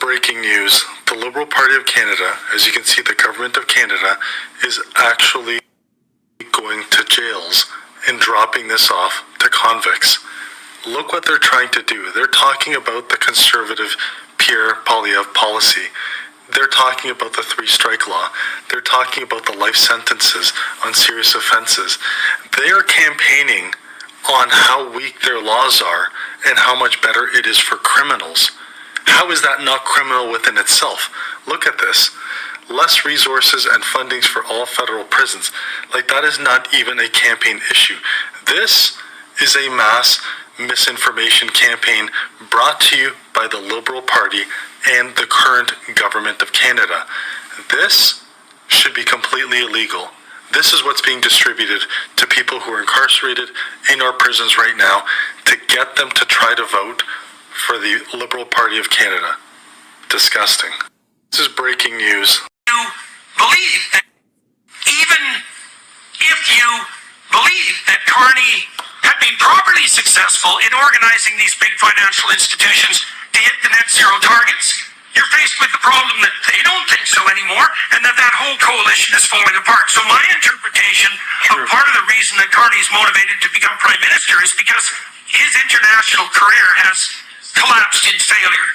breaking news. The Liberal Party of Canada, as you can see, the government of Canada is actually going to jails and dropping this off to convicts. Look what they're trying to do. They're talking about the conservative Pierre Poilievre policy. They're talking about the three-strike law. They're talking about the life sentences on serious offenses. They are campaigning on how weak their laws are and how much better it is for criminals. How is that not criminal within itself? Look at this. Less resources and fundings for all federal prisons. Like, that is not even a campaign issue. This is a mass misinformation campaign brought to you by the Liberal Party and the current government of Canada. This should be completely illegal. This is what's being distributed to people who are incarcerated in our prisons right now to get them to try to vote for the Liberal Party of Canada. Disgusting. This is breaking news. You believe that even if you believe that Carney had been properly successful in organizing these big financial institutions to hit the net zero targets, you're faced with the problem that they don't think so anymore, and that whole coalition is falling apart. So my interpretation of part of the reason that Carney's motivated to become Prime Minister is because his international career has collapsed in failure.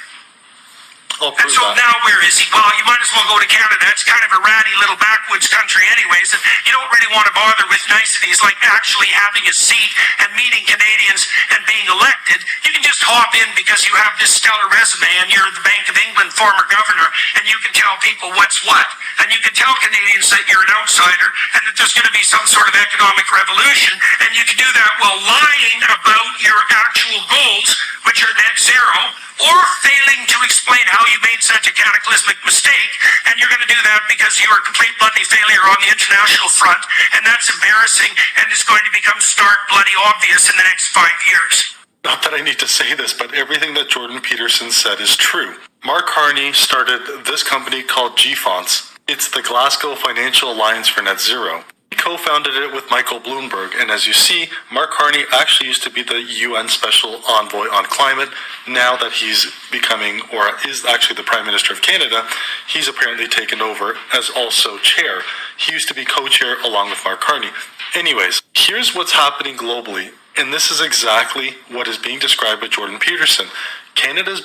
And so now where is he? Well, you might as well go to Canada. It's kind of a ratty little backwoods country anyways, and you don't really want to bother with niceties like actually having a seat and meeting Canadians and being elected. You can just hop in because you have this stellar resume and you're the Bank of England former governor, and you can tell people what's what. And you can tell Canadians that you're an outsider and that there's going to be some sort of economic revolution, and you can do that while lying about your actual goals, which are net zero, or failing to explain how you made such a cataclysmic mistake, and you're going to do that because you're a complete bloody failure on the international front, and that's embarrassing, and it's going to become stark bloody obvious in the next 5 years. Not that I need to say this, but everything that Jordan Peterson said is true. Mark Carney started this company called GFONS. It's the Glasgow Financial Alliance for Net Zero. He co-founded it with Michael Bloomberg, and as you see, Mark Carney actually used to be the UN Special Envoy on Climate. Now that he's becoming, or is actually the Prime Minister of Canada, he's apparently taken over as also chair. He used to be co-chair along with Mark Carney. Anyways, here's what's happening globally, and this is exactly what is being described by Jordan Peterson. Canada's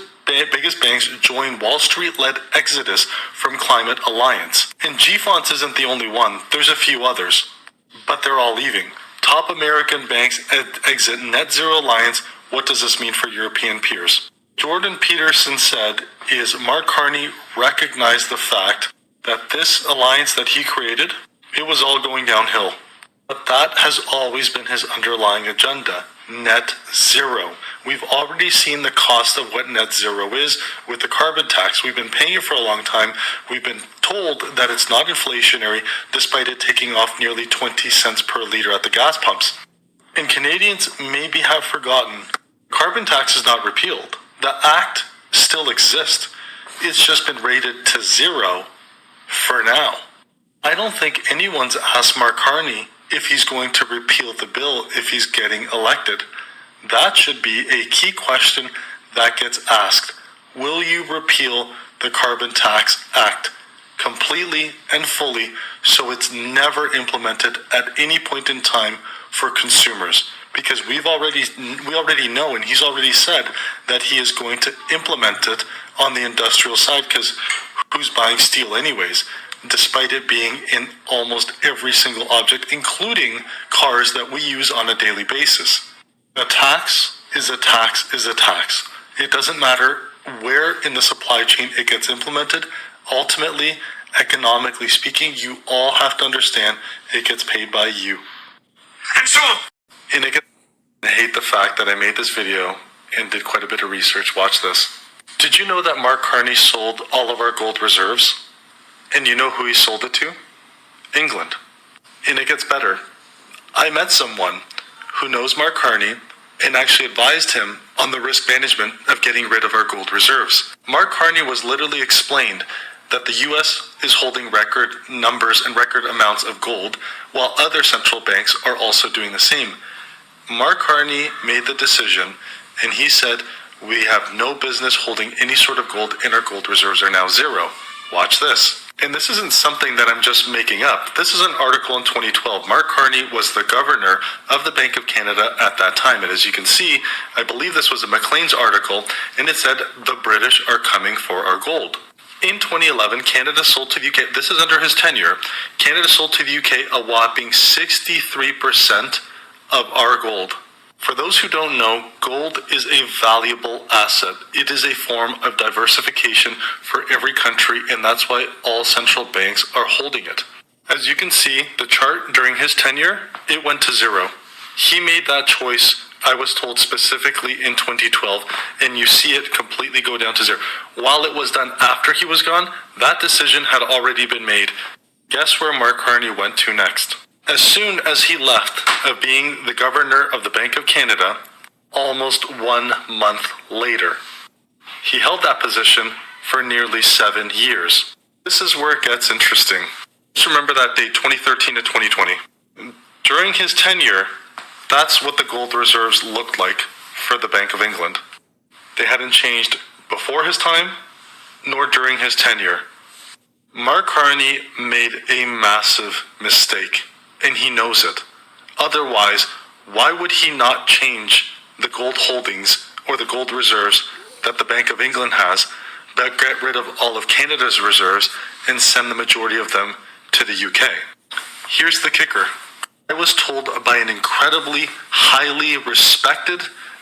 biggest banks join Wall Street-led exodus from Climate Alliance. And GFONS isn't the only one. There's a few others, but they're all leaving. Top American banks exit Net Zero Alliance. What does this mean for European peers? Jordan Peterson said is Mark Carney recognized the fact that this alliance that he created, it was all going downhill. But that has always been his underlying agenda. Net zero. We've already seen the cost of what net zero is with the carbon tax. We've been paying it for a long time. We've been told that it's not inflationary, despite it taking off nearly 20 cents per liter at the gas pumps. And Canadians maybe have forgotten, carbon tax is not repealed. The act still exists. It's just been rated to zero for now. I don't think anyone's asked Mark Carney if he's going to repeal the bill if he's getting elected. That should be a key question that gets asked. Will you repeal the Carbon Tax Act completely and fully so it's never implemented at any point in time for consumers? Because we already know, and he's already said that he is going to implement it on the industrial side, because who's buying steel anyways? Despite it being in almost every single object, including cars that we use on a daily basis. A tax is a tax is a tax. It doesn't matter where in the supply chain it gets implemented. Ultimately, economically speaking, you all have to understand it gets paid by you. And I hate the fact that I made this video and did quite a bit of research. Watch this. Did you know that Mark Carney sold all of our gold reserves? And you know who he sold it to? England. And it gets better. I met someone who knows Mark Carney and actually advised him on the risk management of getting rid of our gold reserves. Mark Carney was literally explained that the US is holding record numbers and record amounts of gold, while other central banks are also doing the same. Mark Carney made the decision, and he said, We have no business holding any sort of gold, and our gold reserves are now zero. Watch this. And this isn't something that I'm just making up. This is an article in 2012. Mark Carney was the governor of the Bank of Canada at that time. And as you can see, I believe this was a Maclean's article, and it said, the British are coming for our gold. In 2011, Canada sold to the UK, this is under his tenure, Canada sold to the UK a whopping 63% of our gold. For those who don't know, gold is a valuable asset. It is a form of diversification for every country, and that's why all central banks are holding it. As you can see, the chart during his tenure, it went to zero. He made that choice, I was told, specifically in 2012, and you see it completely go down to zero. While it was done after he was gone, that decision had already been made. Guess where Mark Carney went to next? As soon as he left of being the governor of the Bank of Canada, almost 1 month later, he held that position for nearly 7 years. This is where it gets interesting. Just remember that date, 2013 to 2020. During his tenure, that's what the gold reserves looked like for the Bank of England. They hadn't changed before his time, nor during his tenure. Mark Carney made a massive mistake, and he knows it. Otherwise, why would he not change the gold holdings or the gold reserves that the Bank of England has, but get rid of all of Canada's reserves and send the majority of them to the UK? Here's the kicker. I was told by an incredibly highly respected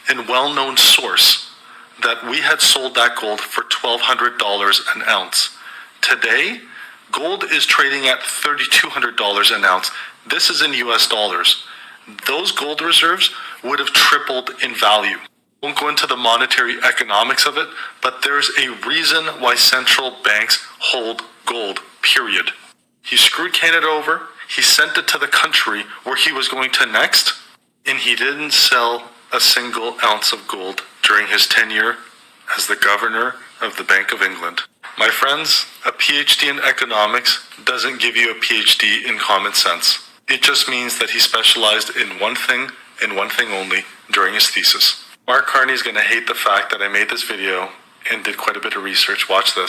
and well-known source that we had sold that gold for $1,200 an ounce. Today, gold is trading at $3,200 an ounce. This is in US dollars. Those gold reserves would have tripled in value. I won't go into the monetary economics of it, but there's a reason why central banks hold gold, period. He screwed Canada over. He sent it to the country where he was going to next, and he didn't sell a single ounce of gold during his tenure as the governor of the Bank of England. My friends, a PhD in economics doesn't give you a PhD in common sense. It just means that he specialized in one thing and one thing only during his thesis. Mark Carney is going to hate the fact that I made this video and did quite a bit of research. Watch this.